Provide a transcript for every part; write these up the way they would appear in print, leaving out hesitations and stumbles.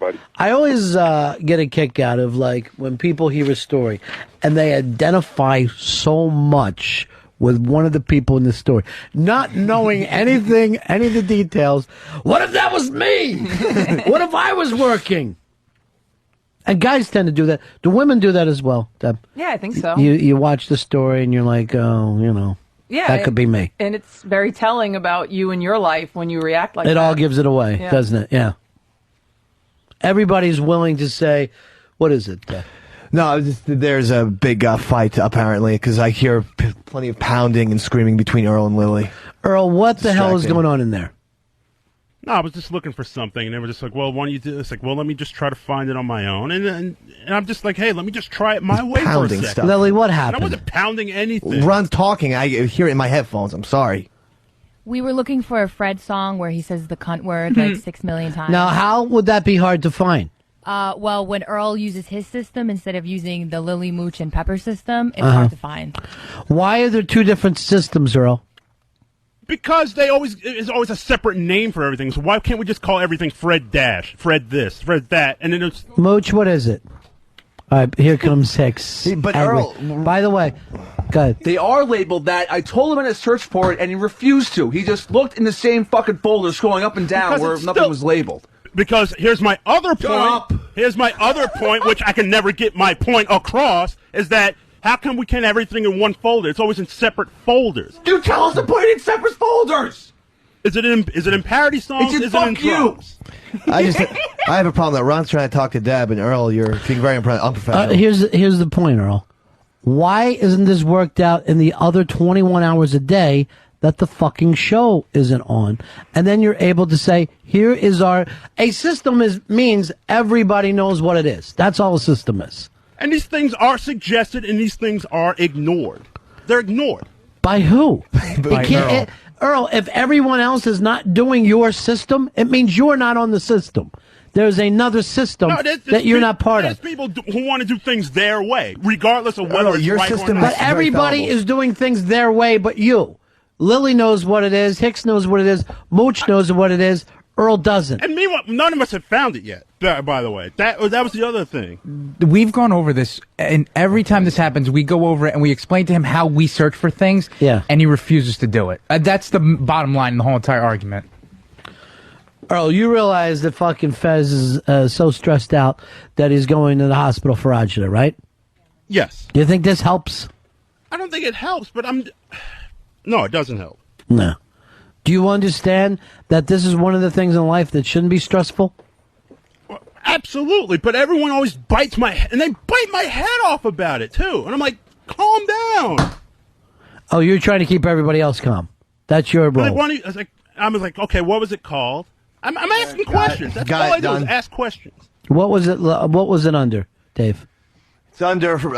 everybody. I always get a kick out of like when people hear a story and they identify so much with one of the people in the story, not knowing anything, any of the details. What if that was me? What if I was working? And guys tend to do that. Do women do that as well, Deb? Yeah, I think so. You watch the story and you're like, oh, you know. Yeah, that could be me. And it's very telling about you and your life when you react like that. It all gives it away, doesn't it? Yeah. Everybody's willing to say, what is it? No, there's a big fight, apparently, because I hear plenty of pounding and screaming between Earl and Lily. Earl, what the hell is going on in there? No, I was just looking for something, and they were just like, well, why don't you do this? Like, well, let me just try to find it on my own. And I'm just like, hey, let me just try it my way for a second. Stuff. Lily, what happened? And I wasn't pounding anything. Ron's talking. I hear it in my headphones. I'm sorry. We were looking for a Fred song where he says the cunt word like 6 million times. Now, how would that be hard to find? Well, when Earl uses his system instead of using the Lily, Mooch, and Pepper system, it's hard to find. Why are there two different systems, Earl? Because there's always a separate name for everything. So why can't we just call everything Fred Dash, Fred this, Fred that, and then it's Mooch? What is it? All right, here comes Hicks. But Earl, by the way, go ahead. They are labeled that. I told him to search for it, and he refused to. He just looked in the same fucking folder, scrolling up and down Because where it's nothing still- was labeled. Because here's my other point. up. Here's my other point, which I can never get my point across, is that how come we can't have everything in one folder? It's always in separate folders. You tell us to put it in separate folders. Is it in parody songs? It's in is it in fuck you. drums? I have a problem that Ron's trying to talk to Deb, and Earl, you're being very unprofessional. Here's the point, Earl. Why isn't this worked out in the other 21 hours a day that the fucking show isn't on? And then you're able to say, here is a system means everybody knows what it is. That's all a system is. And these things are suggested, and these things are ignored. They're ignored. By who? By Earl. Earl, if everyone else is not doing your system, it means you're not on the system. There's another system that you're not part of. There's people who want to do things their way, regardless of whether it's your right system or not. But everybody is doing things their way but you. Lily knows what it is. Hicks knows what it is. Mooch knows what it is. Earl doesn't. And meanwhile, none of us have found it yet, by the way. That was the other thing. We've gone over this, and every time this happens, we go over it and we explain to him how we search for things, and he refuses to do it. That's the bottom line in the whole entire argument. Earl, you realize that fucking Fez is so stressed out that he's going to the hospital for agita, right? Yes. Do you think this helps? I don't think it helps, but No, it doesn't help. No. Do you understand that this is one of the things in life that shouldn't be stressful? Well, absolutely, but everyone always bites my head, and they bite my head off about it, too. And I'm like, calm down. Oh, you're trying to keep everybody else calm. That's your role. I was like, okay, what was it called? I'm asking questions. That's all I do is ask questions. What was it? What was it under, Dave? It's under 3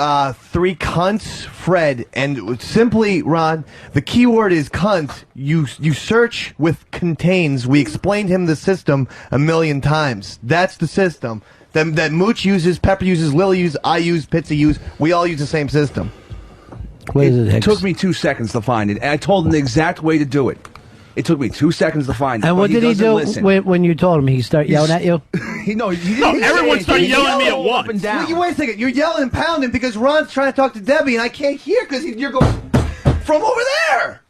cunts, Fred, and simply, Ron, the key word is cunt. You search with contains. We explained him the system 1,000,000 times. That's the system that Mooch uses, Pepper uses, Lily uses, I use, Pizza use. We all use the same system. What is it, Hicks? It took me 2 seconds to find it, and I told him the exact way to do it. It took me 2 seconds to find it. And what did he do when you told him? He started yelling at you? No, everyone started yelling at me at once. Up and down. Wait a second. You're yelling and pounding because Ron's trying to talk to Debbie, and I can't hear because you're going from over there.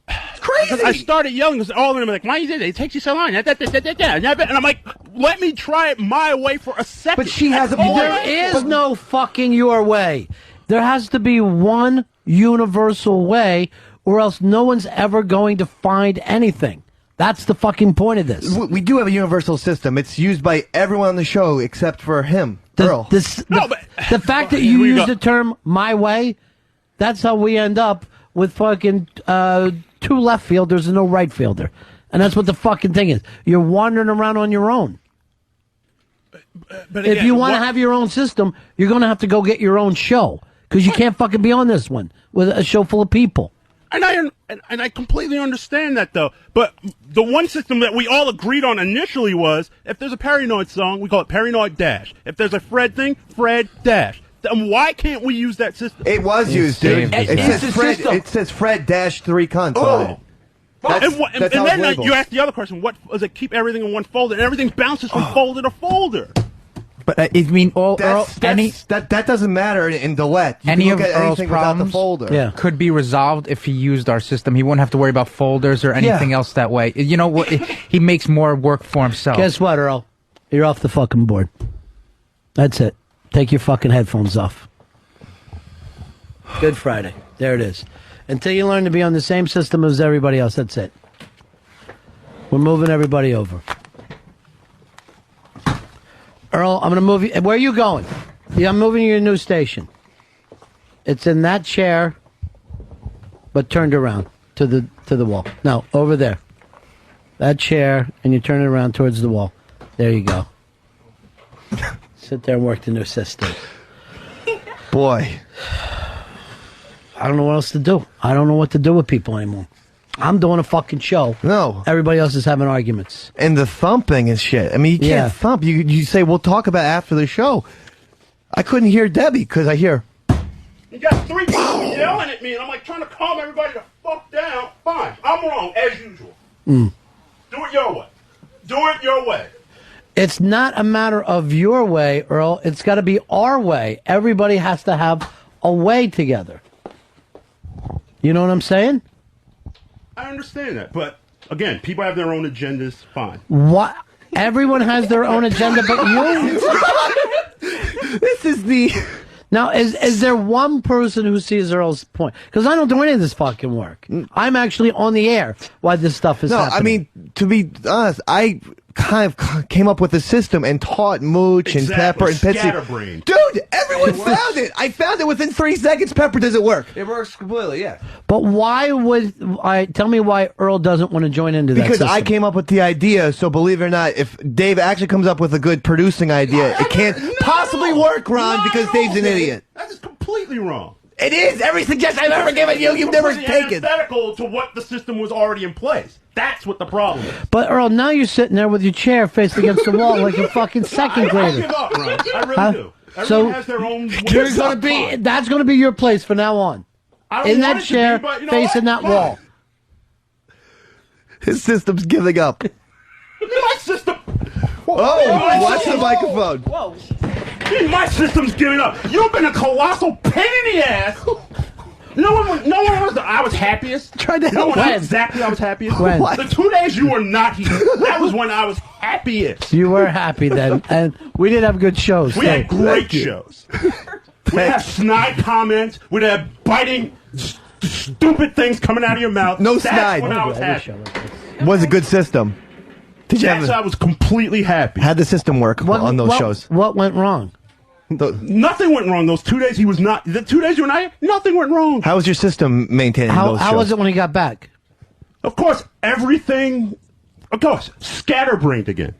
It's crazy. I started yelling because all of them were like, why you did it? It takes you so long. And I'm like, let me try it my way for a second. But she has a There is no fucking your way. There has to be one universal way, or else no one's ever going to find anything. That's the fucking point of this. We do have a universal system. It's used by everyone on the show except for him, Earl. The fact that you use the term "my way," that's how we end up with fucking 2 left fielders and no right fielder, and that's what the fucking thing is. You're wandering around on your own. But again, if you want to have your own system, you're going to have to go get your own show because you can't fucking be on this one with a show full of people. And I completely understand that, though. But the one system that we all agreed on initially was, if there's a Paranoid song, we call it Paranoid Dash. If there's a Fred thing, Fred Dash. Then why can't we use that system? It was used, dude. It says Fred -3 cunts on it. And then you ask the other question, what does it keep everything in one folder? And everything bounces from folder to folder. But I mean, Earl, that doesn't matter in Delete. You any can of look at Earl's anything without the problems folder. could be resolved if he used our system. He wouldn't have to worry about folders or anything else that way. You know what? He makes more work for himself. Guess what, Earl? You're off the fucking board. That's it. Take your fucking headphones off. Good Friday. There it is. Until you learn to be on the same system as everybody else, that's it. We're moving everybody over. Earl, I'm going to move you. Where are you going? Yeah, I'm moving you to your new station. It's in that chair, but turned around to the wall. No, over there. That chair, and you turn it around towards the wall. There you go. Sit there and work the new system. Boy. I don't know what else to do. I don't know what to do with people anymore. I'm doing a fucking show. No. Everybody else is having arguments. And the thumping and shit. I mean, you can't thump. You say, we'll talk about it after the show. I couldn't hear Debbie because I hear... You got 3 people yelling at me, and I'm like trying to calm everybody the fuck down. Fine. I'm wrong, as usual. Do it your way. Do it your way. It's not a matter of your way, Earl. It's got to be our way. Everybody has to have a way together. You know what I'm saying? I understand that, but again, people have their own agendas. Fine. What? Everyone has their own agenda, but you. This is the. Now, is there one person who sees Earl's point? Because I don't do any of this fucking work. I'm actually on the air while this stuff is happening. I mean, to be honest, I kind of came up with a system and taught Mooch and Pepper and Pitsy. Scatterbrain. Dude, everyone found it. I found it within 3 seconds. Pepper, does it work? It works completely, yeah. But why would tell me why Earl doesn't want to join into that Because system? I came up with the idea, so believe it or not, if Dave actually comes up with a good producing idea, it can't possibly work, Ron, because Dave's an idiot. That is completely wrong. It is. Every suggestion I've ever given you, you've never taken. Antithetical to what the system was already in place. That's what the problem is. But Earl, now you're sitting there with your chair faced against the wall like a fucking second grader. I give up, Ron. I really do. Everyone So has their own. you're gonna be. That's going to be your place from now on. I don't In want that it to chair, be, but you know facing what? that wall. His system's giving up. My system. Oh, watch the microphone. Whoa. My system's giving up. You've been a colossal pain in the ass. No one was. I was happiest. Tried to help. When exactly I was happiest. When? The 2 days you were not here. That was when I was happiest. You were happy then, and we did have good shows. We had great shows. We'd have snide comments. We'd have biting, stupid things coming out of your mouth. No That's snide. when I was happy. Was a good system. Did you Yes, I was completely happy. Had the system work on those shows? What went wrong? Nothing went wrong. Those 2 days he was not. The 2 days you were not here, nothing went wrong. How was your system maintaining those shows? How was it when he got back? Of course, everything. Of course, scatterbrained again.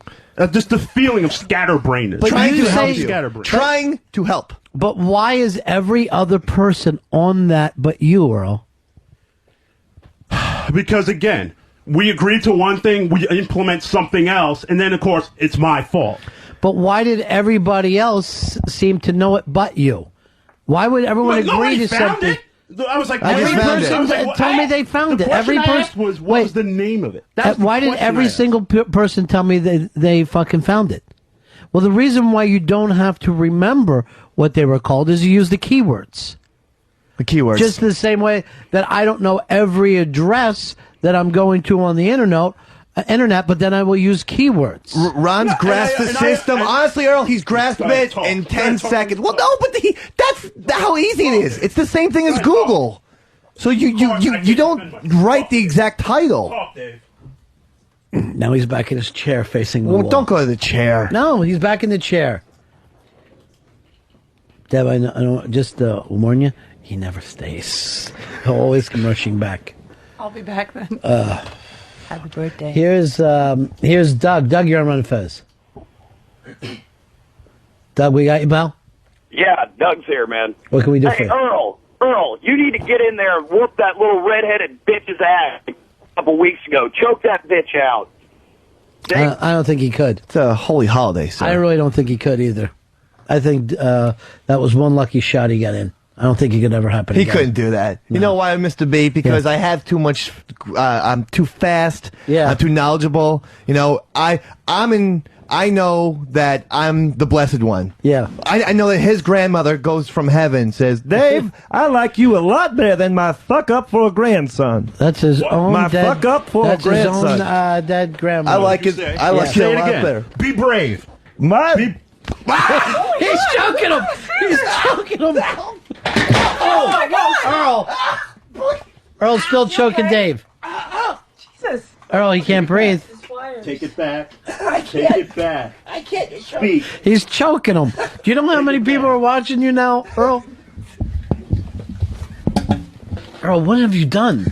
Just the feeling of scatterbrainedness. But Trying you to help say- you. Scatterbrained. Trying to help. But why is every other person on that but you, Earl? Because again, we agreed to one thing, we implement something else, and then of course it's my fault. But why did everybody else seem to know it but you? Why would everyone Wait, agree nobody to found something? it? I was like, I just Every found it. person I was like, told me they found the it. Every question I person asked was, what was the name of it? That's the Why did question I every asked. single person tell me they fucking found it? Well, the reason why you don't have to remember what they were called is you use the keywords. The keywords. Just the same way that I don't know every address that I'm going to on the internet, but then I will use keywords. Ron's grasped the system. Honestly, Earl, he's grasped it Talk. in 10 Talk. seconds. Well, no, but that's how easy it is. It's the same thing as Google. So you don't write the exact title. Talk, Dave. Now he's back in his chair facing the Well, wall. don't go to the chair. No, he's back in the chair. Deb, I know, just warn you, he never stays. He'll always come rushing back. I'll be back then. Happy birthday. Here's Doug. Doug, you're on Ron Fez. Doug, we got you, pal? Yeah, Doug's here, man. What can we do for Hey, you? Earl, you need to get in there and whoop that little redheaded bitch's ass a couple weeks ago. Choke that bitch out. I don't think he could. It's a holy holiday, sir. I really don't think he could either. I think that was one lucky shot he got in. I don't think it could ever happen He again. couldn't do that. You know why I missed the beat? Because I have too much. I'm too fast. Yeah. I'm too knowledgeable. You know, I know that I'm the blessed one. Yeah. I know that his grandmother goes from heaven, says, Dave, I like you a lot better than my fuck up for a grandson. That's his own My dead, fuck up for a that's grandson. his own dead grandmother. I like it. I like Say it it a lot again. better. Be brave. My. He's choking him. He's choking him. Oh, Earl. Earl's still choking Dave. Jesus. Earl, he can't breathe. Take it back. Take it back. I can't. Speak. He's choking him. Do you know how many people are watching you now, Earl? Earl, what have you done?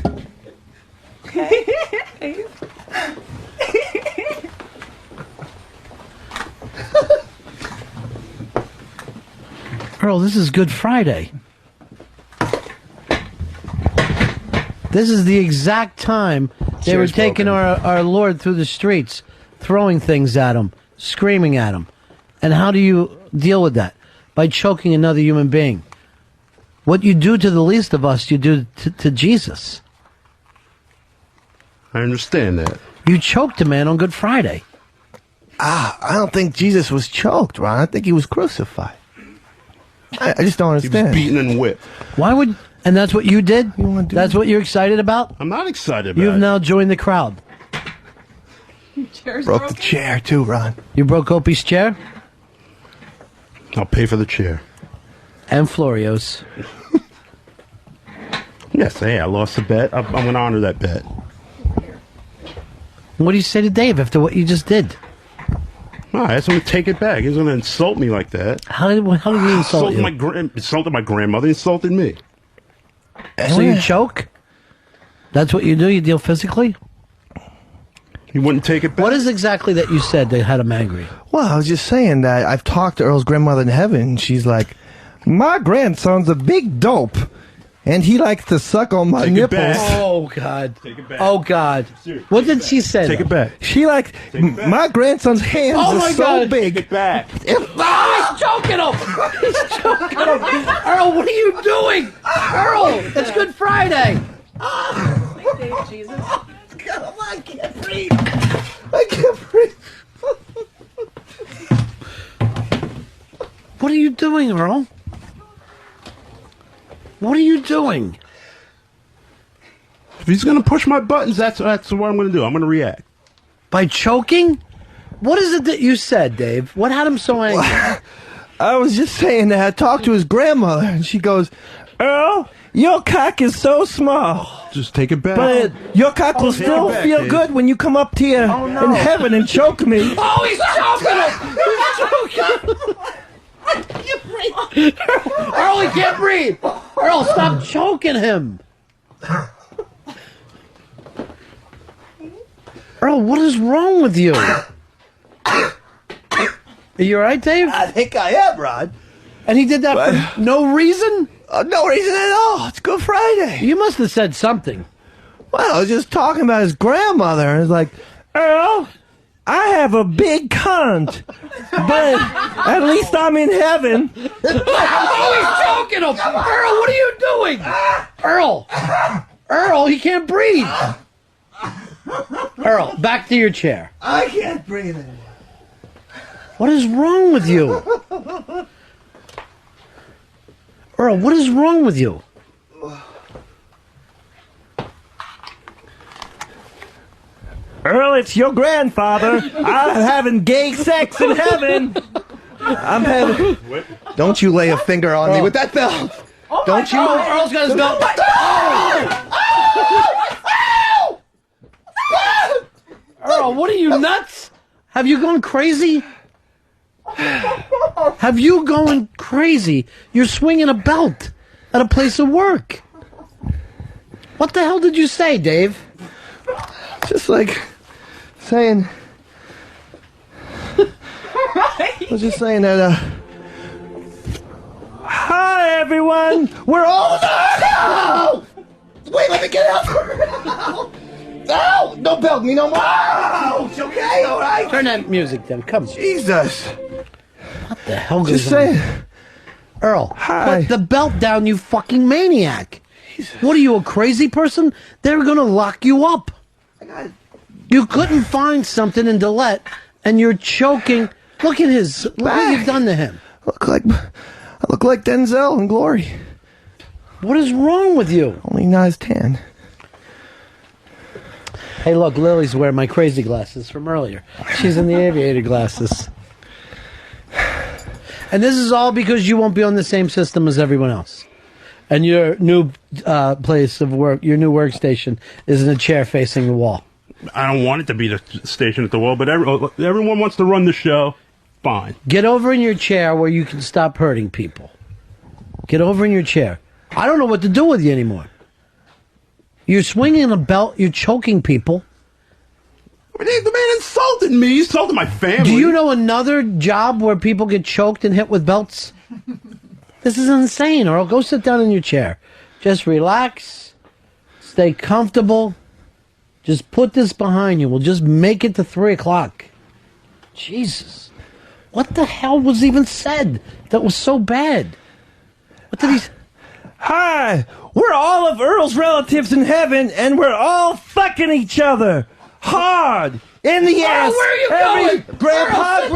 Earl, this is Good Friday. This is the exact time they were taking our Lord through the streets, throwing things at him, screaming at him. And how do you deal with that? By choking another human being. What you do to the least of us, you do to Jesus. I understand that. You choked a man on Good Friday. I don't think Jesus was choked, Ron. I think he was crucified. I just don't He understand. was beaten and whipped. Why would... And that's what you did? That's what you're excited about? I'm not excited about You've it. now joined the crowd. Chair's Broke the broken. chair too, Ron. You broke Opie's chair? I'll pay for the chair. And Florio's. Yes, hey, I lost a bet. I'm going to honor that bet. What do you say to Dave after what you just did? No, I asked him to take it back. He's going to insult me like that. How did he insult you? Insulted my grandmother, insulted me. So you choke? That's what you do? You deal physically? He wouldn't take it back. What is exactly that you said that had him angry? Well, I was just saying that I've talked to Earl's grandmother in heaven, and she's like, my grandson's a big dope, and he likes to suck on my Take it nipples. back. Oh, God. Take it back. Oh, God. Seriously, What did she say? Take it back. She like, it back. my grandson's hands Oh, are my so God. big. Take it back. Oh, he's choking him! He's choking him! Earl, what are you doing? Earl, it's Good Friday! Dave, Jesus. I can't breathe. I can't breathe. What are you doing, Earl? What are you doing? If he's going to push my buttons, that's what I'm going to do. I'm going to react. By choking? What is it that you said, Dave? What had him so angry? I was just saying that I talked to his grandmother, and she goes, Earl, your cock is so small. Just take it back. But your cock will take still it back, feel Dave. good when you come up here in heaven and choke me. Oh, he's choking him! He's choking him! Earl, he can't breathe! Earl, stop choking him! Earl, what is wrong with you? Are you alright, Dave? I think I am, Rod. And he did that for no reason? No reason at all. It's Good Friday. You must have said something. Well, I was just talking about his grandmother, and it's like, Earl, I have a big cunt, but at least I'm in heaven. Oh, he's choking him! Earl, what are you doing? Earl, he can't breathe. Earl, back to your chair. I can't breathe anymore. What is wrong with you? Earl, what is wrong with you? Earl, it's your grandfather. I'm having gay sex in heaven. I'm having. Don't you lay a finger on me with that belt. Don't you? Earl's got his belt. Earl, what are you, nuts? Have you gone crazy? Have you going crazy? You're swinging a belt at a place of work. What the hell did you say, Dave? Just like saying. I was just saying that. Hi, everyone. We're all. No! Wait, let me get out. No! Don't belt me no more. Oh, it's okay, all right. Turn that music down. Come on. Jesus. What the hell goes Just on? saying. Earl, Hi. put the belt down, you fucking maniac. What are you, a crazy person? They're going to lock you up. You couldn't find something in Dillette, and you're choking. Look at look what you've done to him. I look like Denzel in Glory. What is wrong with you? Only not as tan. Hey, look, Lily's wearing my crazy glasses from earlier. She's in the aviator glasses. And this is all because you won't be on the same system as everyone else. And your new place of work, your new workstation, is in a chair facing the wall. I don't want it to be the station at the wall, but everyone wants to run the show. Fine. Get over in your chair where you can stop hurting people. Get over in your chair. I don't know what to do with you anymore. You're swinging a belt. You're choking people. The man insulted me. He insulted my family. Do you know another job where people get choked and hit with belts? This is insane, Earl. Go sit down in your chair. Just relax. Stay comfortable. Just put this behind you. We'll just make it to 3 o'clock. Jesus. What the hell was even said that was so bad? What did he... Hi, we're all of Earl's relatives in heaven, and we're all fucking each other hard in the ass. Where are you going? Grandpa,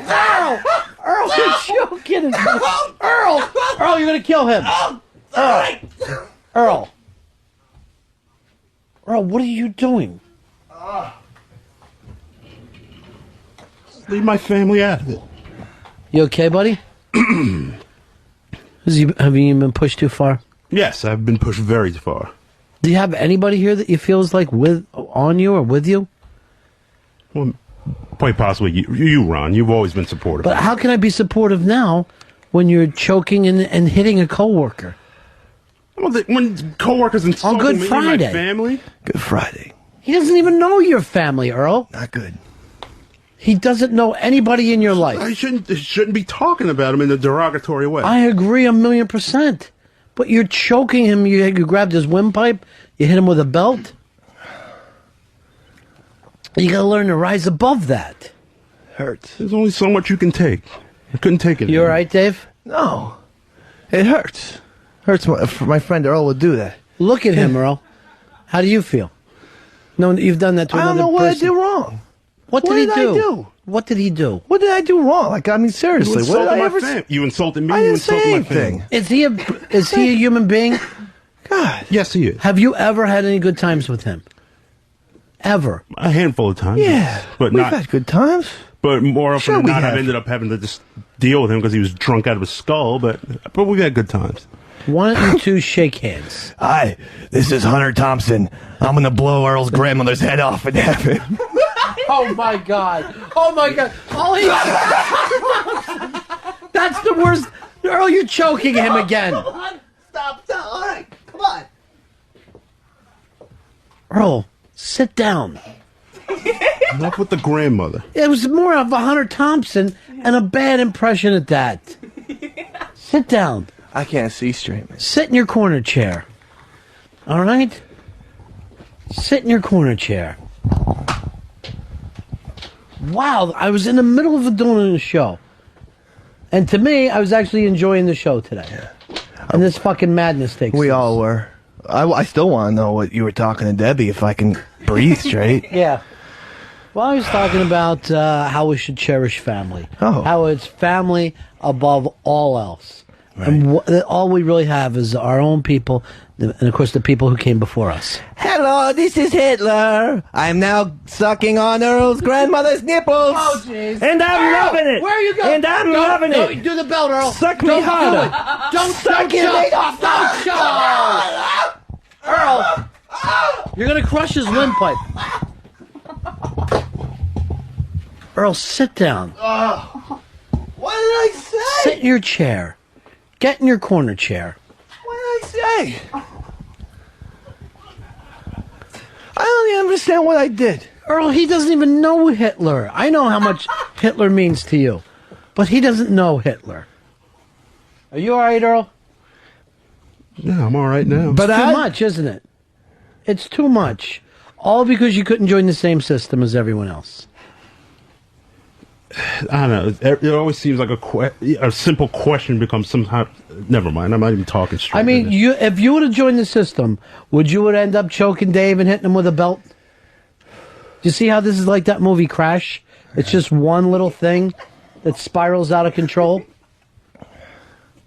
No! Earl, you're joking. Earl, you're going to kill him. Earl, what are you doing? Leave my family out of it. You okay, buddy? Have you been pushed too far? Yes, I've been pushed very far. Do you have anybody here that you feel is like on you or with you? Well, quite possibly you, Ron. You've always been supportive. But how can I be supportive now when you're choking and hitting a coworker? Well, when coworkers insult Good me and Friday. my family. Good Friday. He doesn't even know your family, Earl. Not good. He doesn't know anybody in your life. I shouldn't be talking about him in a derogatory way. I agree 1,000,000%. But you're choking him. You grabbed his windpipe. You hit him with a belt. You got to learn to rise above that. Hurts. There's only so much you can take. I couldn't take it. You all right, Dave? No. It hurts. Hurts. My friend Earl would do that. Look at him, Earl. How do you feel? No, you've done that to another person. I don't know what I did wrong. What did he do? I do? What did he do? What did I do wrong? Like, I mean, seriously, what did I ever say? You insulted me. I You didn't say insulted my anything. family. Is he a human being? God. Yes, he is. Have you ever had any good times with him? Ever? A handful of times. Yeah, but we've not. had good times. But more often Sure than we not, have. I've ended up having to just deal with him because he was drunk out of his skull. But we've had good times. Why don't you two shake hands? Hi, this is Hunter Thompson. I'm gonna blow Earl's grandmother's head off in heaven. Oh my God! Oh my God! Oh, that's the worst. Earl, you're choking him again. Stop. All right, come on. Earl, sit down. Enough with the grandmother. It was more of a Hunter Thompson and a bad impression at that. Sit down. I can't see straight, man. Sit in your corner chair. All right? Sit in your corner chair. Wow, I was in the middle of doing a show. And to me, I was actually enjoying the show today. Yeah. And this fucking madness takes We place. all were. I still want to know what you were talking to Debbie if I can breathe straight. Yeah. Well, I was talking about how we should cherish family. Oh. How it's family above all else. Right. And all we really have is our own people, and of course the people who came before us. Hello, this is Hitler. I'm now sucking on Earl's grandmother's nipples. Oh, jeez. And I'm loving it. Where are you going? And I'm loving it. Do the belt, Earl. Suck me Don't harder. do it. Don't Suck it show. right off. Don't show. Earl, you're going to crush his windpipe. Earl, sit down. What did I say? Sit in your chair. Get in your corner chair. What did I say? I don't even understand what I did. Earl, he doesn't even know Hitler. I know how much Hitler means to you, but he doesn't know Hitler. Are you all right, Earl? Yeah, I'm all right now. But too much, isn't it? It's too much. All because you couldn't join the same system as everyone else. I don't know. It always seems like a simple question becomes somehow. Never mind. I'm not even talking straight. I mean, if you would have joined the system, would you end up choking Dave and hitting him with a belt? Do you see how this is like that movie Crash? It's just one little thing that spirals out of control.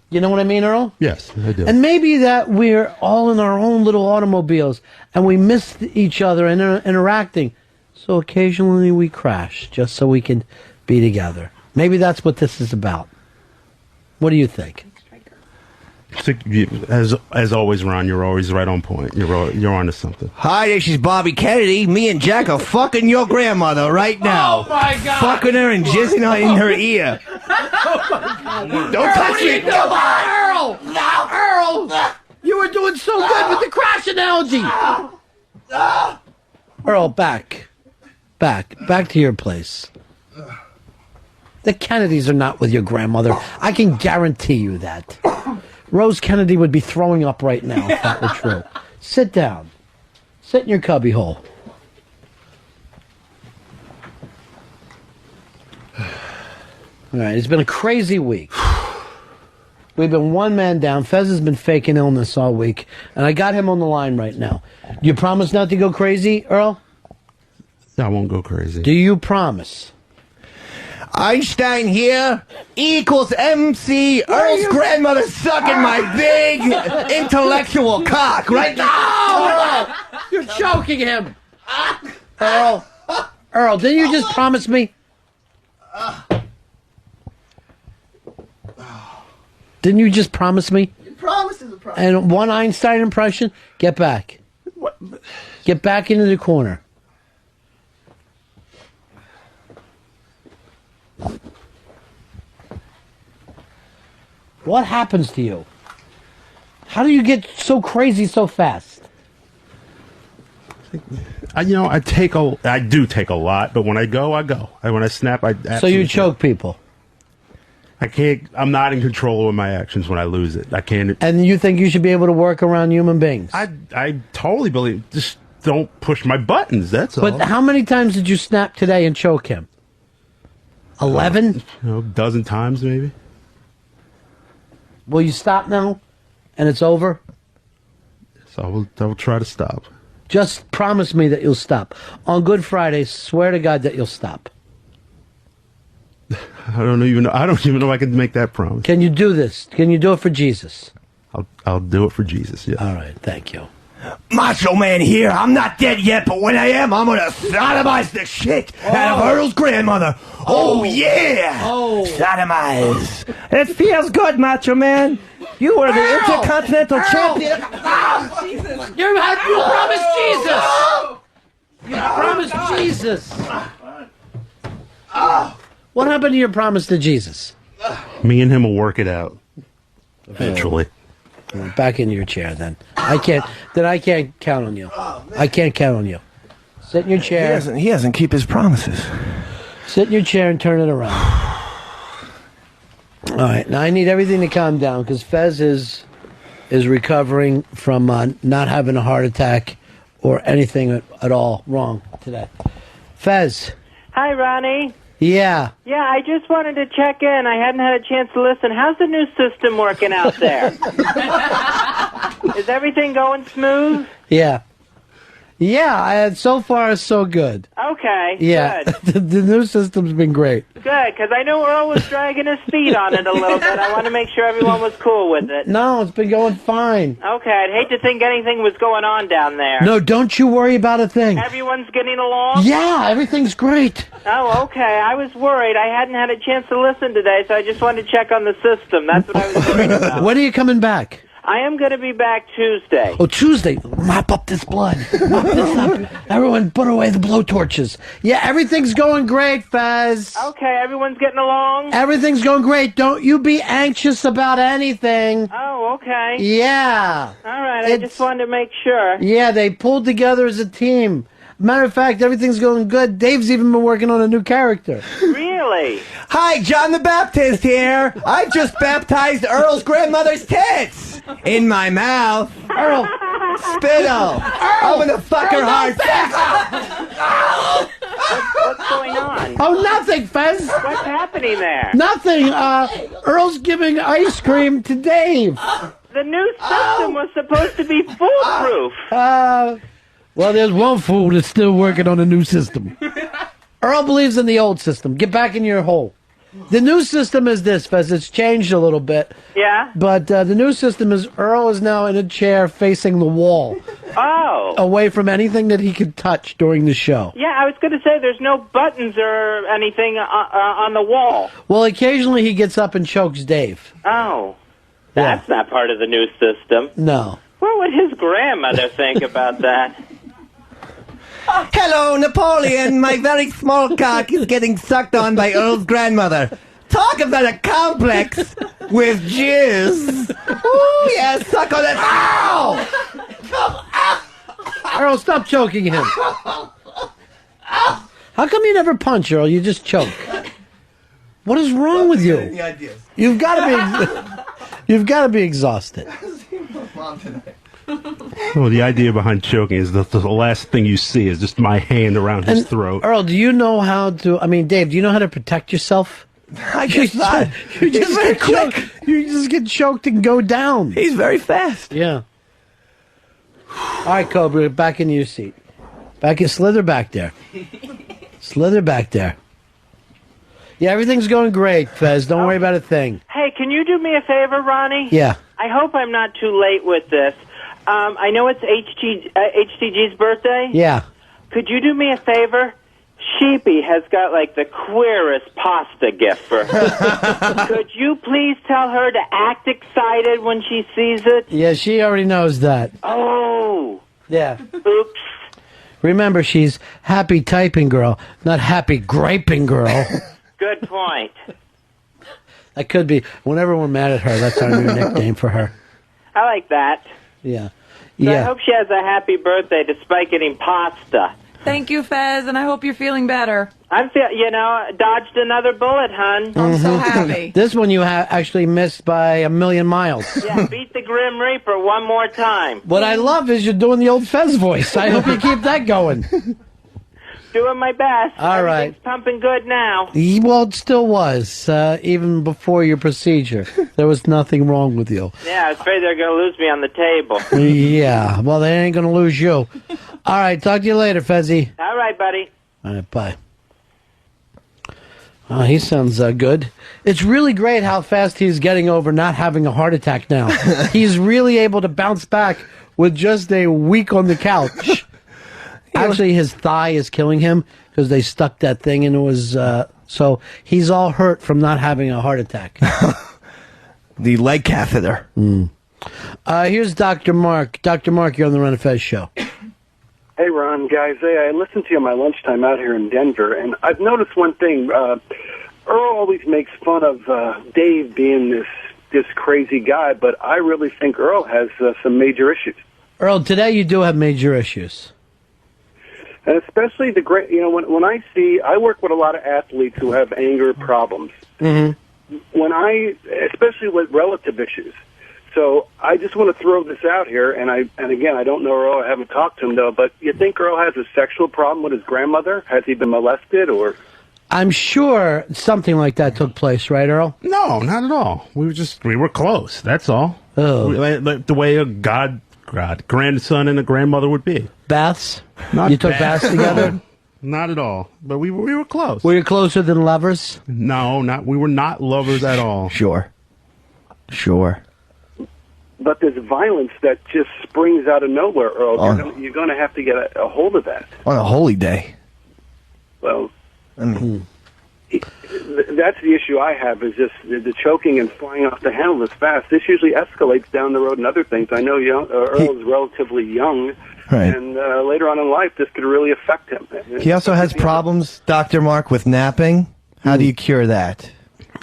You know what I mean, Earl? Yes, I do. And maybe that we're all in our own little automobiles and we miss each other and interacting. So occasionally we crash just so we can be together. Maybe that's what this is about. What do you think? As always, Ron, you're always right on point. You're onto something. Hi, this is Bobby Kennedy. Me and Jack are fucking your grandmother right now. Oh, my God. Fucking her and jizzing her in her ear. Oh, my God. Don't touch me. Come on, Earl! Now, Earl! You were doing so good with the crash analogy. Earl, back to your place. The Kennedys are not with your grandmother. I can guarantee you that. Rose Kennedy would be throwing up right now if that were true. Sit down. Sit in your cubbyhole. All right, it's been a crazy week. We've been one man down. Fez has been faking illness all week, and I got him on the line right now. You promise not to go crazy, Earl? I won't go crazy. Do you promise? Einstein here. E equals MC. Earl's grandmother sucking my big intellectual cock right now. Earl! You're choking him. Earl, didn't you just promise me? Didn't you just promise me? Promise is a promise. And one Einstein impression? Get back. What? Get back into the corner. What happens to you? How do you get so crazy so fast? I do take a lot, but when I go, I go. When I snap, I absolutely So you choke people. I can't. I'm not in control of my actions when I lose it. I can't. And you think you should be able to work around human beings? I totally believe. Just don't push my buttons. That's all. But how many times did you snap today and choke him? 11? A dozen times, maybe. Will you stop now? And it's over? So I will try to stop. Just promise me that you'll stop. On Good Friday, swear to God that you'll stop. I don't even know if I can make that promise. Can you do this? Can you do it for Jesus? I'll do it for Jesus, yeah. All right, thank you. Macho Man here. I'm not dead yet, but when I am, I'm gonna sodomize the shit out of Earl's grandmother. Oh yeah! Oh. Sodomize. It feels good, Macho Man. You are the Intercontinental Champion. You promised Jesus! You promised Jesus! What happened to your promise to Jesus? Me and him will work it out. Eventually. Back into your chair, then. I can't count on you. I can't count on you. Sit in your chair. He doesn't keep his promises. Sit in your chair and turn it around. All right, now I need everything to calm down because Fez is recovering from not having a heart attack or anything at all wrong today. Fez. Hi, Ronnie. Yeah. Yeah, I just wanted to check in. I hadn't had a chance to listen. How's the new system working out there? Is everything going smooth? Yeah. Yeah, so far so good. Okay, yeah. good. The new system's been great. Good, because I know Earl was dragging his feet on it a little bit. I want to make sure everyone was cool with it. No, it's been going fine. Okay, I'd hate to think anything was going on down there. No, don't you worry about a thing. Everyone's getting along? Yeah, everything's great. Oh, okay. I was worried. I hadn't had a chance to listen today, so I just wanted to check on the system. That's what I was worried about. When are you coming back? I am going to be back Tuesday. Oh, Tuesday. Mop up this blood. Mop this up. Everyone put away the blowtorches. Yeah, everything's going great, Fez. Okay, everyone's getting along? Everything's going great. Don't you be anxious about anything. Oh, okay. Yeah. All right, I just wanted to make sure. Yeah, they pulled together as a team. Matter of fact, everything's going good. Dave's even been working on a new character. Really? Hi, John the Baptist here. I just baptized Earl's grandmother's tits in my mouth. Earl. Spittle. I'm gonna fuck her hard. What's going on? Oh, nothing, Fez. What's happening there? Nothing. Earl's giving ice cream to Dave. The new system was supposed to be foolproof. Well, there's one fool that's still working on the new system. Earl believes in the old system. Get back in your hole. The new system is this, Fez. It's changed a little bit. Yeah? But the new system is Earl is now in a chair facing the wall. Oh. Away from anything that he could touch during the show. Yeah, I was going to say there's no buttons or anything on the wall. Well, occasionally he gets up and chokes Dave. Oh. That's not part of the new system. No. What would his grandmother think about that? Hello, Napoleon. My very small cock is getting sucked on by Earl's grandmother. Talk about a complex with jizz. Ooh, yeah, suck on it. Ow! Earl, stop choking him. How come you never punch, Earl? You just choke. What is wrong with you? You've got to be exhausted. Well, the idea behind choking is that the last thing you see is just my hand around his throat. Earl, do you know how to? I mean, Dave, do you know how to protect yourself? I guess not. You just He's very get choked. quick. You just get choked and go down. He's very fast. Yeah. All right, Cobra, back in your seat. Slither back there. Slither back there. Yeah, everything's going great, Fez. Don't worry about a thing. Hey, can you do me a favor, Ronnie? Yeah. I hope I'm not too late with this. I know it's HTG's birthday. Yeah. Could you do me a favor? Sheepy has got, like, the queerest pasta gift for her. Could you please tell her to act excited when she sees it? Yeah, she already knows that. Oh. Yeah. Oops. Remember, she's happy typing girl, not happy graping girl. Good point. That could be. Whenever we're mad at her, that's our new nickname for her. I like that. Yeah. So I Yeah. hope she has a happy birthday despite getting pasta. Thank you, Fez, and I hope you're feeling better. Dodged another bullet, hun. I'm so happy. This one you actually missed by a million miles. Yeah, beat the Grim Reaper one more time. What I love is you're doing the old Fez voice. I hope you keep that going. Doing my best. All right. Everything's pumping good now. Well, it still was, even before your procedure. There was nothing wrong with you. Yeah, I was afraid they're going to lose me on the table. Yeah, well, they ain't going to lose you. All right, talk to you later, Fezzy. All right, buddy. All right, bye. He sounds good. It's really great how fast he's getting over not having a heart attack now. He's really able to bounce back with just a week on the couch. Actually, his thigh is killing him because they stuck that thing into his... so he's all hurt from not having a heart attack. The leg catheter. Here's Dr. Mark. Dr. Mark, you're on the Ron Fez show. Hey, Ron, guys. Hey, I listened to you on my lunchtime out here in Denver, and I've noticed one thing. Earl always makes fun of Dave being this crazy guy, but I really think Earl has some major issues. Earl, today you do have major issues. And especially the great, when I work with a lot of athletes who have anger problems. Mm-hmm. Especially with relative issues. So I just want to throw this out here, and again, I don't know Earl, I haven't talked to him though, but you think Earl has a sexual problem with his grandmother? Has he been molested or? I'm sure something like that took place, right, Earl? No, not at all. We were close. That's all. Oh. The way a grandson and a grandmother would be. Baths? Not you took baths together? Not at all. But we were close. Were you closer than lovers? No, we were not lovers at all. Sure. But there's violence that just springs out of nowhere, Earl. You're going to have to get a hold of that. On a holy day. Well, I mean, that's the issue I have, is just the choking and flying off the handle this fast. This usually escalates down the road and other things. I know Earl is relatively young, right. And later on in life, this could really affect him. He also has problems, Dr. Mark, with napping. How do you cure that?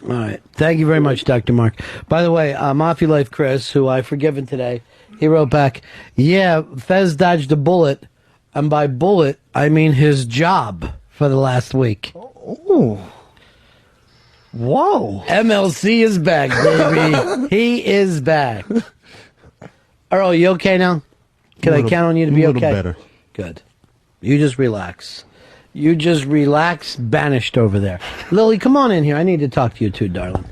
All right. Thank you very much, Dr. Mark. By the way, Mafia Life Chris, who I've forgiven today, he wrote back, yeah, Fez dodged a bullet, and by bullet, I mean his job for the last week. Oh. Whoa. MLC is back, baby. He is back. Earl, you okay now? Can I count on you to be okay? A little better. Good. You just relax. You just relaxed, banished over there. Lily, come on in here. I need to talk to you too, darling.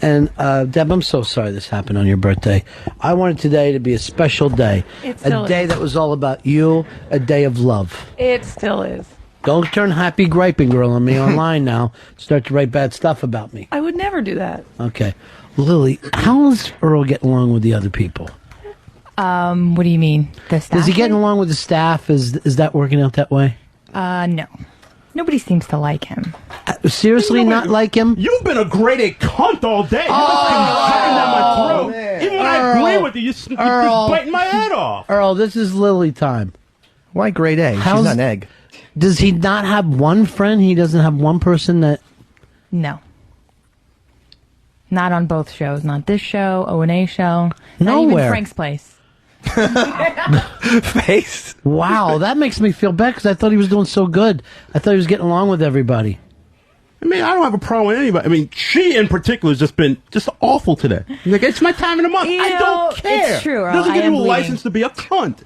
And Deb, I'm so sorry this happened on your birthday. I wanted today to be a special day. It still a day is. that was all about you, a day of love. It still is. Don't turn happy griping girl on me online now. Start to write bad stuff about me. I would never do that. Okay. Lily, how is Earl getting along with the other people? What do you mean? The staff? Is he getting along with the staff? Is that working out that way? No. Nobody seems to like him. Seriously, not like him? You've been a grade A cunt all day. You've just been talking down my throat. Even when I agree with you, you're just biting my head off. Earl, this is Lily time. Why grade A? She's not an egg. Does he not have one friend? He doesn't have one person that... No. Not on both shows. Not this show, O&A show. Not even Nowhere. Frank's Place. Face. Wow, that makes me feel bad because I thought he was doing so good. I thought he was getting along with everybody. I mean, I don't have a problem with anybody. I mean, she in particular has just been just awful today. Like, it's my time of the month. I don't care. It's true, Earl. Doesn't I give am you a bleeding. license to be a cunt.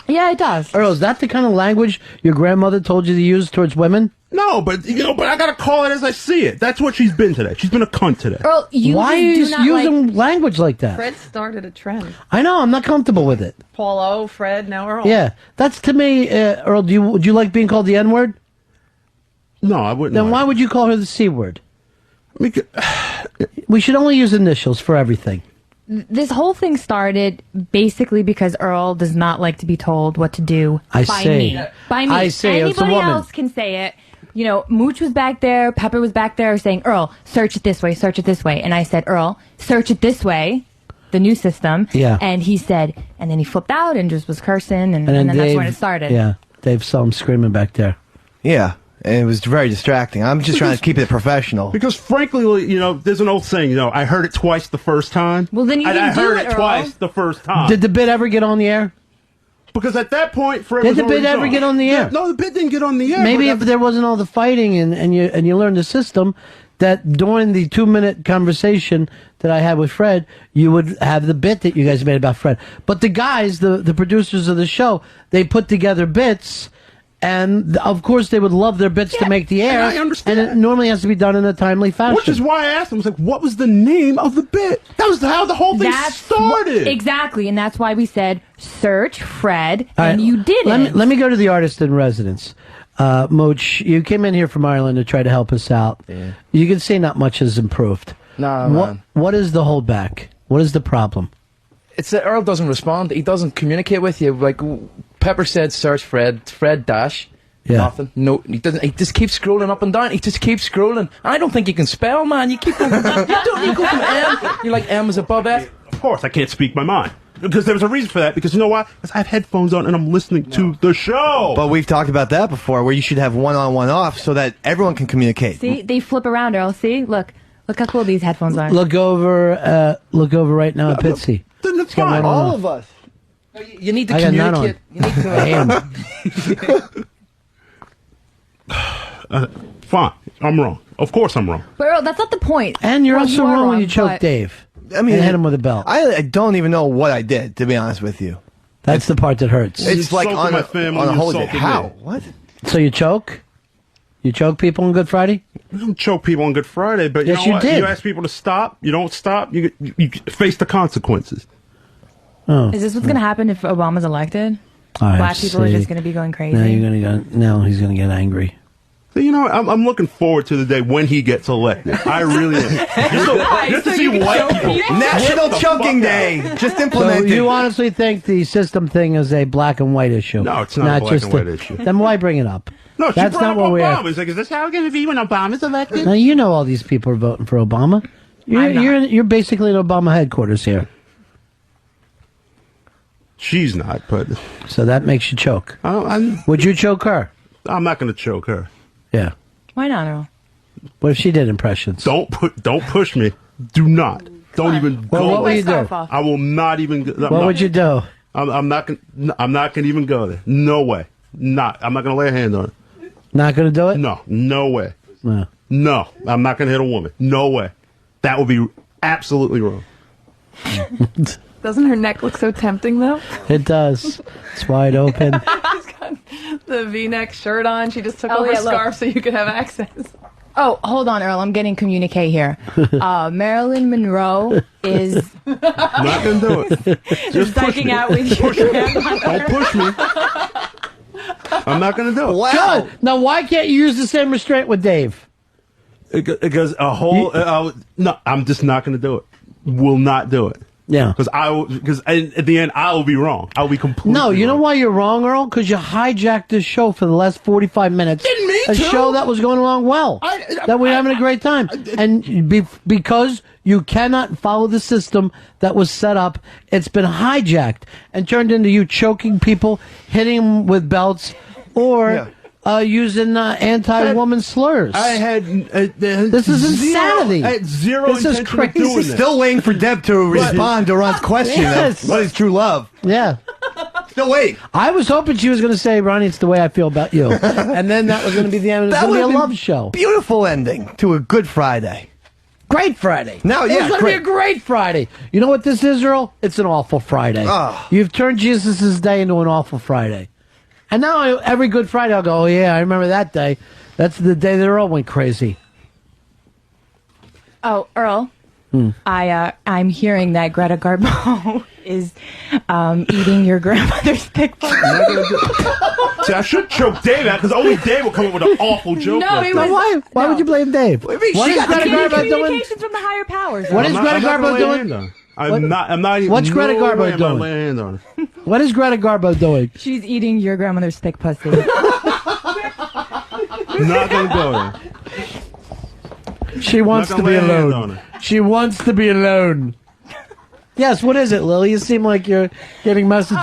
Yeah, it does. Earl, is that the kind of language your grandmother told you to use towards women? No, but but I gotta call it as I see it. That's what she's been today. She's been a cunt today. Earl, you Why are just you do not using like... language like that? Fred started a trend. I know, I'm not comfortable with it. Paul O, Fred, now Earl. Yeah, that's to me, Earl, would you like being called the N-word? No, I wouldn't. Then why would you call her the C-word? We should only use initials for everything. This whole thing started basically because Earl does not like to be told what to do I by see. me. By me. I see. It's a Anybody woman. else can say it. You know, Mooch was back there, Pepper was back there saying, Earl, search it this way, search it this way. And I said, Earl, search it this way, the new system. Yeah. And he said, and then he flipped out and just was cursing, and then that's when it started. Yeah, Dave saw him screaming back there. Yeah, and it was very distracting. I'm just trying to keep it professional. Because frankly, there's an old saying, I heard it twice the first time. Well, then you I didn't do heard it, it Earl. twice the first time. Did the bit ever get on the air? Because at that point, Fred Did was the bit already ever gone. get on the air? No, the bit didn't get on the air. Maybe but if there wasn't all the fighting and you learned the system, that during the 2-minute conversation that I had with Fred, you would have the bit that you guys made about Fred. But the guys, the producers of the show, they put together bits, and of course they would love their bits to make the air. and I understand. And it normally has to be done in a timely fashion. Which is why I asked him, I was like, what was the name of the bit? That was how the whole thing started. Exactly, and that's why we said, search Fred, All and right, you did it. Let me go to the artist in residence. Mooch, you came in here from Ireland to try to help us out. Yeah. You can see not much has improved. No, man. What is the holdback? What is the problem? It's that Earl doesn't respond. He doesn't communicate with you. Like Pepper said, search Fred. Fred dash. Yeah. Nothing. No, he doesn't. He just keeps scrolling up and down. He just keeps scrolling. I don't think you can spell, man. You keep going. You go from M. You're like M is above F. Of course, I can't speak my mind. Because there was a reason for that. Because you know why? Because I have headphones on and I'm listening to the show. But we've talked about that before, where you should have one on, one off, so that everyone can communicate. See, they flip around, Earl. See, look how cool these headphones are. Look over right now at Pitsy. Then it's He's got fine. one on. All of us. You need to I got none communicate. You need to. Fine. I'm wrong. Of course I'm wrong. But Earl, that's not the point. And you're Well, also you are wrong when you but- choke Dave. I mean, and hit him with a belt. I don't even know what I did, to be honest with you. That's the part that hurts. It's like insulted on my a, family, on a you holiday. insulted How? me. What? So you choke? You choke people on Good Friday? I don't choke people on Good Friday, but you Yes, know you what? did. You ask people to stop. You don't stop. You face the consequences. Oh. Is this what's going to happen if Obama's elected? I Black people are see. just going to be going crazy. Now you're gonna go. Now he's gonna get angry. So, you know what? I'm looking forward to the day when he gets elected. I really am. Just to see white people. National Choking Day. Just So implemented. you honestly think the system thing is a black and white issue? No, it's not a black just and white issue. Then why bring it up? No, she That's brought not up what we're. Obama. He's like, is this how it's going to be when Obama's elected? Now you know all these people are voting for Obama. You're basically at Obama headquarters here. She's not, but So that makes you choke. Would you choke her? I'm not going to choke her. Yeah. Why not, Earl? What if she did impressions? Don't push me. Do not. Don't even Well, go. what would you do? I will not even. What would you do? I'm not gonna. I'm not gonna even go there. No way. Not. I'm not gonna lay a hand on it. Not gonna do it? No. No way. No. No. I'm not gonna hit a woman. No way. That would be absolutely wrong. Doesn't her neck look so tempting, though? It does. It's wide open. The V-neck shirt on. She just took Oh, off her yeah, look. scarf so you could have access. Oh, hold on, Earl. I'm getting communique here. Marilyn Monroe is Not gonna do it. Just push psyching me. out with your grandmother. Don't push me. I'm not gonna do it. Good. Now, why can't you use the same restraint with Dave? Because a whole. No, I'm just not gonna do it. Will not do it. Yeah. Because at the end I will be wrong. I will be completely. No, you know wrong. why you're wrong, Earl? Because you hijacked this show for the last 45 minutes. Didn't mean a to. show that was going along well. That we're having a great time. And because you cannot follow the system that was set up, it's been hijacked and turned into you choking people, hitting them with belts, or using anti-woman slurs. I had. This is insanity. I had zero This is intention of crazy. doing this. Still waiting for Deb to respond to Ron's question. Yes. Of what is true love? Yeah. Still waiting. I was hoping she was going to say, Ronnie, it's the way I feel about you. And then that was going to be the end. It was That going to be a would've been love show. Beautiful ending to a good Friday. Great Friday. Now, It's yeah, going to be a great Friday. You know what this is, Earl? It's an awful Friday. Oh. You've turned Jesus' day into an awful Friday. And now every Good Friday I'll go, oh, yeah, I remember that day. That's the day that Earl went crazy. Oh, Earl. I'm hearing that Greta Garbo is eating your grandmother's thick pussy. See, I should choke Dave out because only Dave will come up with an awful joke. No, like it that. was- Why would you blame Dave? What is Greta Garbo doing? Communications from the higher powers. What is I'm Greta not gonna Garbo lay a doing? hand on her. I'm not even. What's Greta no Garbo way am I doing? laying a hand on her. What is Greta Garbo doing? She's eating your grandmother's thick pussy. Not gonna go there. She wants Not to gonna be lay a hand on alone. her. She wants to be alone. Yes, what is it, Lily? You seem like you're getting messages.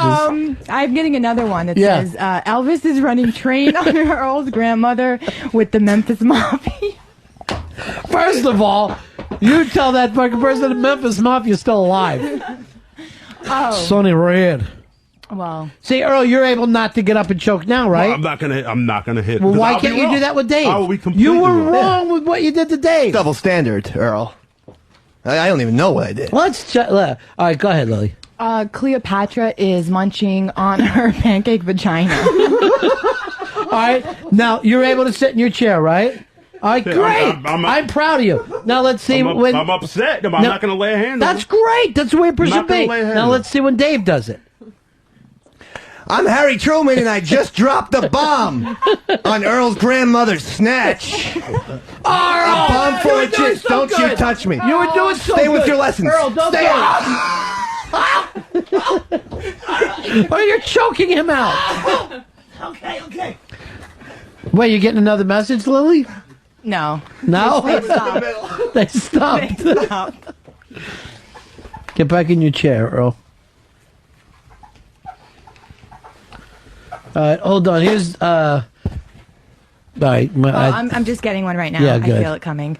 I'm getting another one that Yeah. says Elvis is running train on Earl's grandmother with the Memphis Mafia. First of all, you tell that fucking person the Memphis Mafia's still alive. Oh, Sonny Red. well. See, Earl, you're able not to get up and choke now, right? Well, I'm not gonna hit. Well, because why I'll be can't you wrong. do that with Dave? I will be completely You were wrong. wrong with what you did to Dave. Double standard, Earl. I don't even know what I did. Let's all right, go ahead, Lily. Cleopatra is munching on her pancake vagina. All right, now you're able to sit in your chair, right? All right, Yeah, great. I'm- I'm proud of you. Now let's see when I'm upset. I'm No, not gonna lay a hand on That's her. great. That's the way a person not should be. gonna lay a hand Now on let's see when Dave does it. I'm Harry Truman, and I just dropped the bomb on Earl's grandmother's snatch. A bomb full of chicks. Don't you touch me. You were doing so Stay good. with your lessons. Earl, don't Stay do it. Oh, you're choking him out. Okay. Wait, you getting another message, Lily? No. No? They stopped. They stopped. They stopped. Get back in your chair, Earl. All right, hold on. Here's all right. I'm just getting one right now. Yeah, I good. feel it coming.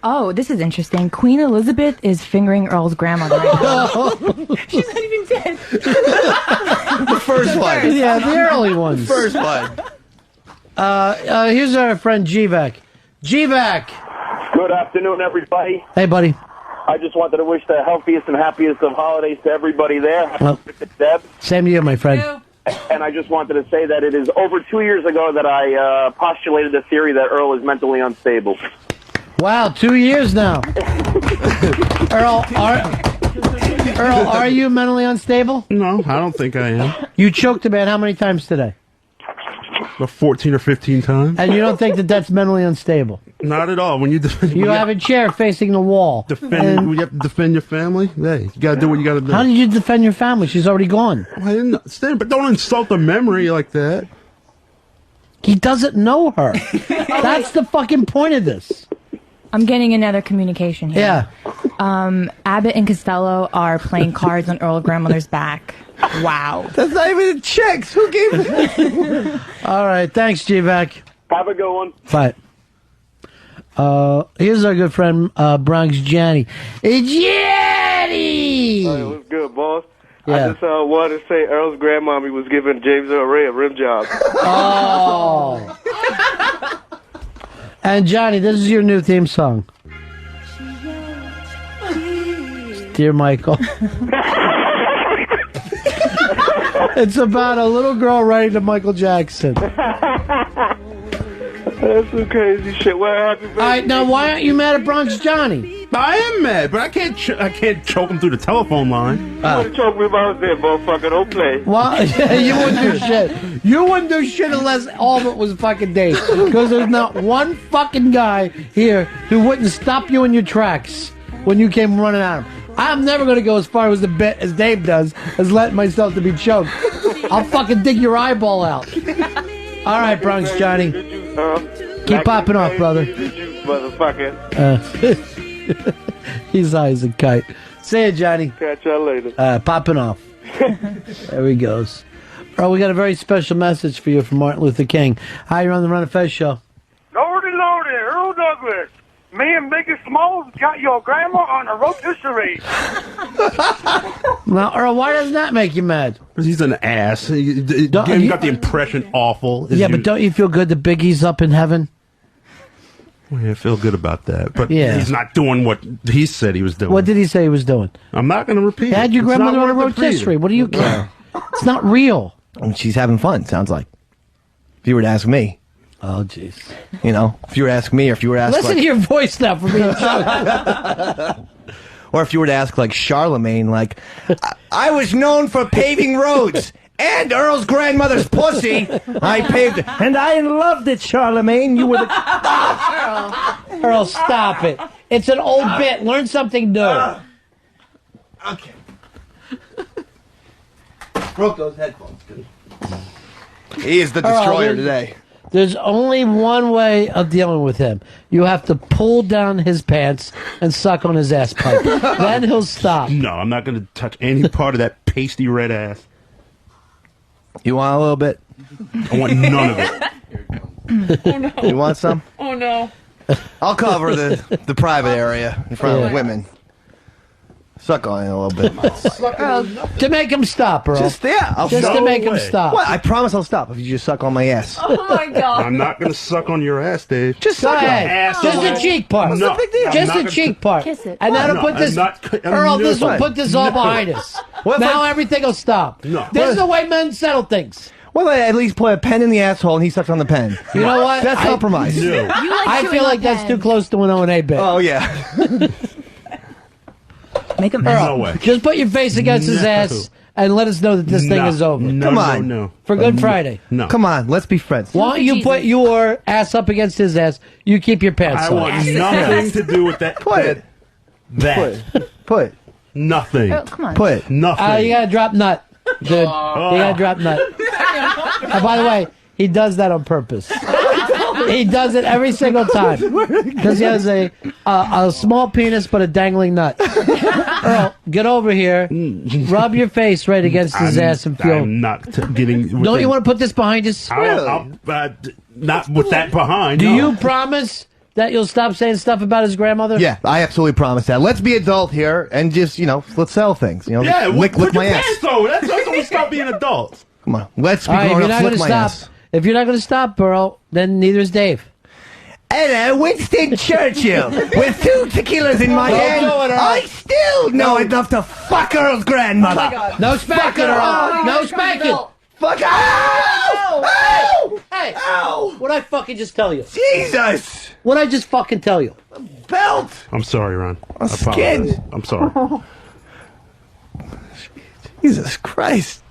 Oh, this is interesting. Queen Elizabeth is fingering Earl's grandmother right now. She's not even dead. The first one. Yeah, the early ones. First one. Here's our friend G-Vac. G-Vac. Good afternoon, everybody. Hey, buddy. I just wanted to wish the healthiest and happiest of holidays to everybody there. Well, Deb. same to you, my friend. And I just wanted to say that it is over 2 years ago that I postulated the theory that Earl is mentally unstable. Wow, 2 years now. Earl, are you mentally unstable? No, I don't think I am. You choked a man how many times today? About 14 or 15 times. And you don't think that that's mentally unstable? Not at all. When you You have a chair facing the wall. when you have to defend your family. Hey, you gotta do what you gotta do. How did you defend your family? She's already gone. I didn't understand, but don't insult the memory like that. He doesn't know her. That's the fucking point of this. I'm getting another communication here. Yeah. Abbott and Costello are playing cards on Earl's grandmother's back. Wow. That's not even the chicks. Who gave it? All right. Thanks, G-Vac. Have a good one. Bye. Here's our good friend, Bronx Johnny. Hey, Johnny! What's good, boss? Yeah. I just wanted to say Earl's grandmommy was giving James Earl Ray a rim job. Oh. And Johnny, this is your new theme song. Dear Michael. It's about a little girl writing to Michael Jackson. That's some crazy shit. What happened? All right, now why aren't you mad at Bronx Johnny? I am mad, but I can't choke him through the telephone line. You would have choked me if I was there, motherfucker. Don't play. Well, yeah, you wouldn't do shit. You wouldn't do shit unless all of it was fucking Dave. Because there's not one fucking guy here who wouldn't stop you in your tracks when you came running at him. I'm never going to go as far as the bit as Dave does, as letting myself to be choked. I'll fucking dig your eyeball out. All right, Bronx Johnny. Keep popping off, brother. Motherfucker. He's high as a kite. See ya, Johnny. Catch y'all later. Popping off. There he goes. Earl, we got a very special message for you from Martin Luther King. Hi, you're on the Ron Fez show. Lordy, Lordy, Earl Douglas. Me and Biggie Smalls got your grandma on a rotisserie. Now, Earl, why doesn't that make you mad? Because he's an ass. You got the impression awful. Yeah, but don't you feel good that Biggie's up in heaven? Well, yeah, I feel good about that. But Yeah. he's not doing what he said he was doing. What did he say he was doing? I'm not going to repeat Had it. your It's not grandmother on a worth repeating. rotisserie. What do you care? It's not real. She's having fun, sounds like. If you were to ask me. Oh, jeez. You know, if you were to ask me, or if you were to ask Listen to your voice now for being choked. Or if you were to ask, like, Charlemagne, like, I was known for paving roads and Earl's grandmother's pussy. I paved it. And I loved it, Charlemagne. You were the... Earl, stop it. It's an old bit. Learn something new. Okay. Broke those headphones, dude. He is the destroyer today. There's only one way of dealing with him. You have to pull down his pants and suck on his ass pipe. Then he'll stop. No, I'm not going to touch any part of that pasty red ass. You want a little bit? I want none of it. Oh, no. You want some? Oh, no. I'll cover the private area in front of women. Suck on it a little bit. To make him stop, Earl. Just to make him stop. What? I promise I'll stop if you just suck on my ass. Oh, my God. I'm not going to suck on your ass, Dave. Just Go suck ahead. on it. Just the cheek part. What's the big deal? Just I'm the not cheek part. Kiss it. And that'll No, put I'm this. not- I'm Earl, this will no. put this all No. behind us. What if Now I- everything will stop. No. This is the way men settle things. Well, I at least put a pen in the asshole and he sucks on the pen. You know what? That's compromise. No. You like I chewing feel on like that's pen. too close to an O&A bit. Oh, yeah. Make him No way. Just put your face against his No. ass and let us know that this thing No. is over. No, Come no, on. no. For Good Friday. No. Come on, let's be friends. Why don't you put your ass up against his ass? You keep your pants I on. want nothing to do with that. Put it. That. Put it. Nothing. Oh, come on. Put it. Nothing. You gotta drop nut, dude. You gotta drop nut. By the way, he does that on purpose. He does it every single time because he has a small penis but a dangling nut. Earl, get over here, rub your face right against his ass and feel. I'm not getting. Don't you want to put this behind us? Not with that behind. Do no. you promise that you'll stop saying stuff about his grandmother? Yeah, I absolutely promise that. Let's be adult here and just, let's sell things. Yeah, lick put my your ass. pants on. That's when we stop being adults. Come on, let's be All right, if grown you're ups. not Lick going to my stop, ass. if you're not going to stop, Earl, then neither is Dave. Hello, Winston Churchill. With 2 tequilas in my Don't hand, do it, Earl. I still know enough to fuck Earl's grandmother. No spanking, Earl. No spanking. Fuck ow! Ow! Hey, Ow! what'd I fucking just tell you? Jesus! What'd I just fucking tell you? Belt! I'm sorry, Ron. I skin. apologize. I'm sorry. Jesus Christ.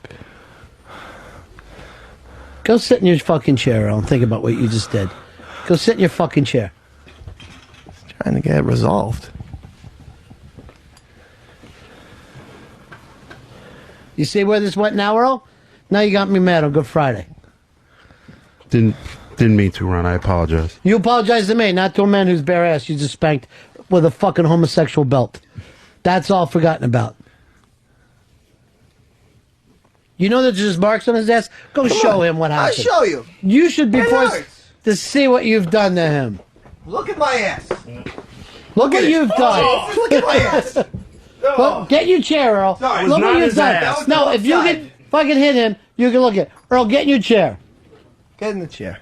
Go sit in your fucking chair, Earl, and think about what you just did. Go sit in your fucking chair. Trying to get it resolved. You see where this went now, Earl? Now you got me mad on Good Friday. Didn't mean to, Ron. I apologize. You apologize to me, not to a man whose bare ass you just spanked with a fucking homosexual belt. That's all forgotten about. You know that there's marks on his ass? Go show him what happened. I'll show you. You should be It forced hurts. to see what you've done to him. Look at my ass. Look what you've done. Look at my ass. Look, get your chair, Earl. Sorry, Look not what you've his done. ass. No, if you can fucking hit him, you can look at Earl. Get in your chair. Get in the chair.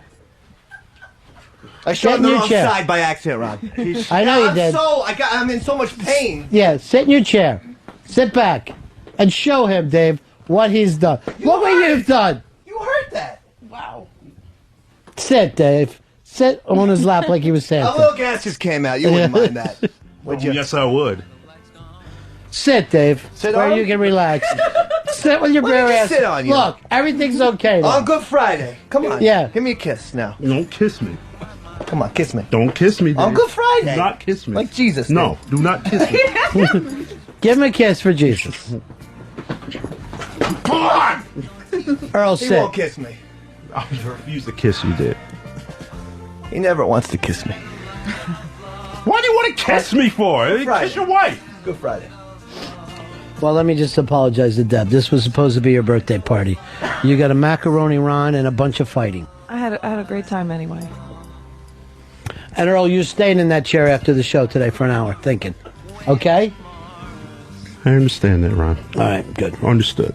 I Get showed in the your wrong chair. side by accident, Ron. I know you did. I'm in so much pain. Yeah, sit in your chair. Sit back and show him, Dave, what he's done. Look what you've done. You heard that. Wow. Sit, Dave. Sit on his lap like he was A Santa. little gas just came out. You wouldn't mind that, would you? Yes, I would. Sit, Dave. Sit where on? you can relax. Sit with your Let me bare just ass. sit on you. Look, everything's okay. now. On Good Friday. Come on. Yeah. Give me a kiss now. Don't kiss me. Come on, kiss me. Don't kiss me, Dave. On Good Friday. Do not kiss me. Like Jesus. No, do not kiss me. Give him a kiss for Jesus. Come on! Earl, He sit. won't kiss me. I refuse to kiss you, Dave. He never wants to kiss me. Why do you want to kiss me for? Friday. Kiss your wife. Good Friday. Well, let me just apologize to Deb. This was supposed to be your birthday party. You got a macaroni Ron and a bunch of fighting. I had a great time anyway. And Earl, you're staying in that chair after the show today for an hour, thinking. Okay? I understand that, Ron. All right, good. Understood.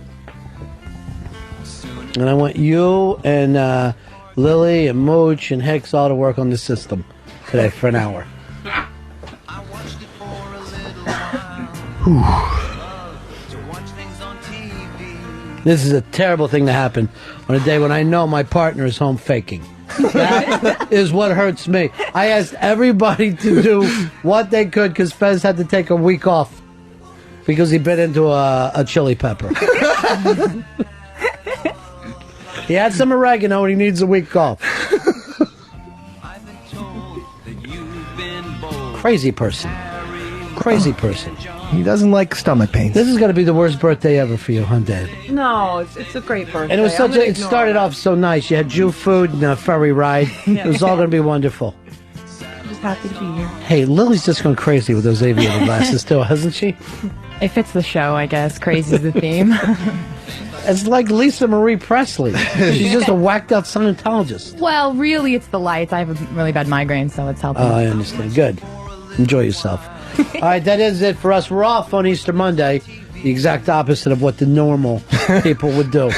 And I want you and Lily and Mooch and Hicks all to work on the system today for an hour. This is a terrible thing to happen on a day when I know my partner is home faking. That is what hurts me. I asked everybody to do what they could because Fez had to take a week off because he bit into a chili pepper. He had some oregano and he needs a week off. Crazy person. Crazy person. He doesn't like stomach pains. This is going to be the worst birthday ever for you, huh, Dad? No, it's a great birthday. And it was it started off so nice. You had Jew food and a ferry ride. It was all going to be wonderful. I'm just happy to be here. Hey, Lily's just gone crazy with those aviator glasses too, hasn't she? It fits the show, I guess. Crazy is the theme. It's like Lisa Marie Presley. She's just a whacked out Scientologist. Well, really, it's the lights. I have a really bad migraine, so it's helping. Oh, I understand. Good. Enjoy yourself. All right, that is it for us. We're off on Easter Monday. The exact opposite of what the normal people would do.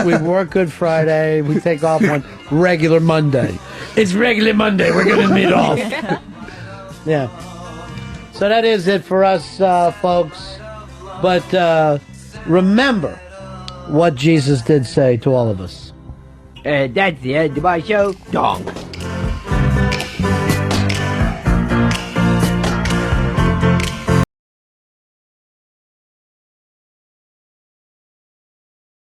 We work Good Friday. We take off on regular Monday. It's regular Monday. We're going to meet off. Yeah. So that is it for us, folks. But remember what Jesus did say to all of us. That's the end of my show. Dong.